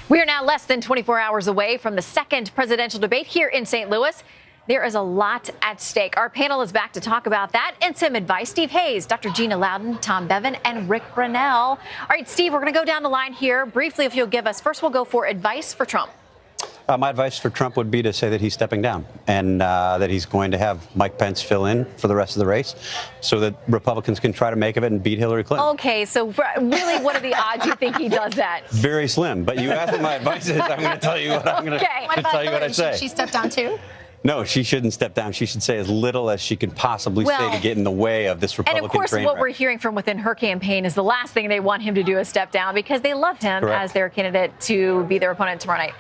We are now less than 24 hours away from the second presidential debate here in St. Louis. There is a lot at stake. Our panel is back to talk about that and some advice. Steve Hayes, Dr. Gina Loudon, Tom Bevan, and Rick Brunell. All right, Steve, we're going to go down the line here briefly if you'll give us. First, we'll go for advice for Trump. My advice for Trump would be to say that he's stepping down and that he's going to have Mike Pence fill in for the rest of the race so that Republicans can try to make of it and beat Hillary Clinton. Okay, so really, what are the odds you think he does that? Very slim. But you asked what my advice is. I'm going to tell you what I'm going to tell you what I say. Should she step down too? No, she shouldn't step down. She should say as little as she can possibly say to get in the way of this Republican train wreck. And of course, what we're hearing from within her campaign is the last thing they want him to do is step down because they love him as their candidate to be their opponent tomorrow night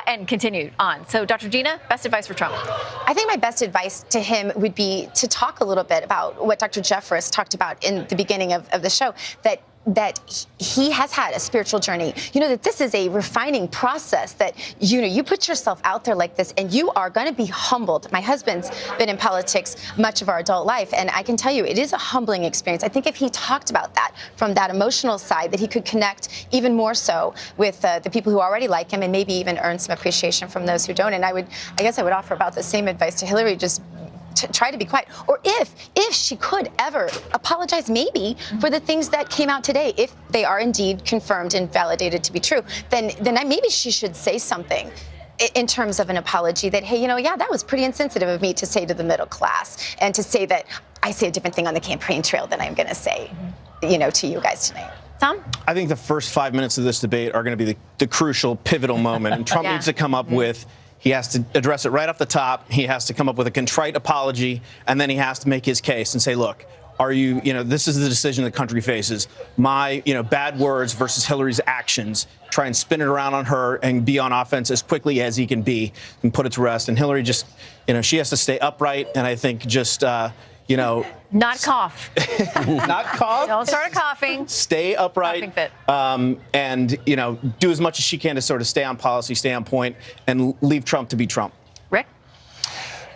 and continue on. So, Dr. Gina, best advice for Trump? I think my best advice to him would be to talk a little bit about what Dr. Jeffress talked about in the beginning of the show, that he has had a spiritual journey, that this is a refining process, that, you put yourself out there like this and you are going to be humbled. My husband's been in politics much of our adult life, and I can tell you it is a humbling experience. I think if he talked about that from that emotional side, that he could connect even more so with the people who already like him and maybe even earn some appreciation from those who don't. And I guess I would offer about the same advice to Hillary, just try to be quiet. Or if she could ever apologize maybe for the things that came out today, if they are indeed confirmed and validated to be true, then maybe she should say something in terms of an apology that, hey, that was pretty insensitive of me to say to the middle class, and to say that I say a different thing on the campaign trail than I'm going to say, to you guys tonight. Tom? I think the first 5 minutes of this debate are going to be the crucial, pivotal moment, and Trump needs to come up with. He has to address it right off the top. He has to come up with a contrite apology, and then he has to make his case and say, look, this is the decision the country faces. My, bad words versus Hillary's actions. Try and spin it around on her and be on offense as quickly as he can be and put it to rest. And Hillary just, she has to stay upright, and I think just, not cough. Not cough. Don't start coughing. Stay upright. And, do as much as she can to sort of stay on policy, stay on point, and leave Trump to be Trump. Rick?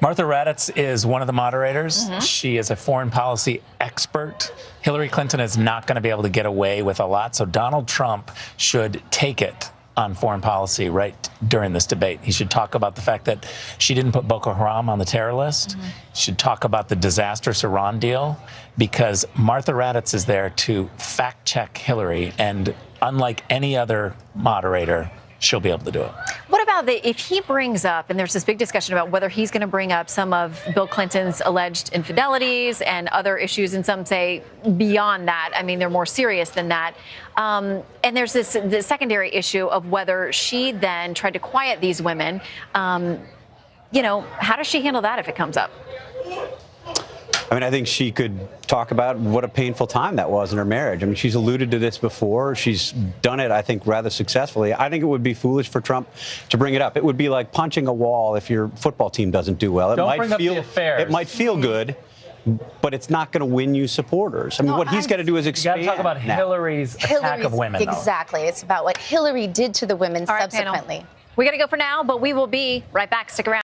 Martha Raddatz is one of the moderators. She is a foreign policy expert. Hillary Clinton is not going to be able to get away with a lot, so Donald Trump should take it on foreign policy right during this debate. He should talk about the fact that she didn't put Boko Haram on the terror list. He should talk about the disastrous Iran deal, because Martha Raddatz is there to fact check Hillary, and unlike any other moderator, she'll be able to do it. What about if he brings up, and there's this big discussion about whether he's going to bring up some of Bill Clinton's alleged infidelities and other issues, and some say beyond that, I mean, they're more serious than that. And there's the secondary issue of whether she then tried to quiet these women. How does she handle that if it comes up? I think she could talk about what a painful time that was in her marriage. She's alluded to this before. She's done it, I think, rather successfully. I think it would be foolish for Trump to bring it up. It would be like punching a wall if your football team doesn't do well. It might feel good, but it's not going to win you supporters. What he's got to do is expand. You got to talk about Hillary's attack of women. Exactly. It's about what Hillary did to the women subsequently. We got to go for now, but we will be right back. Stick around.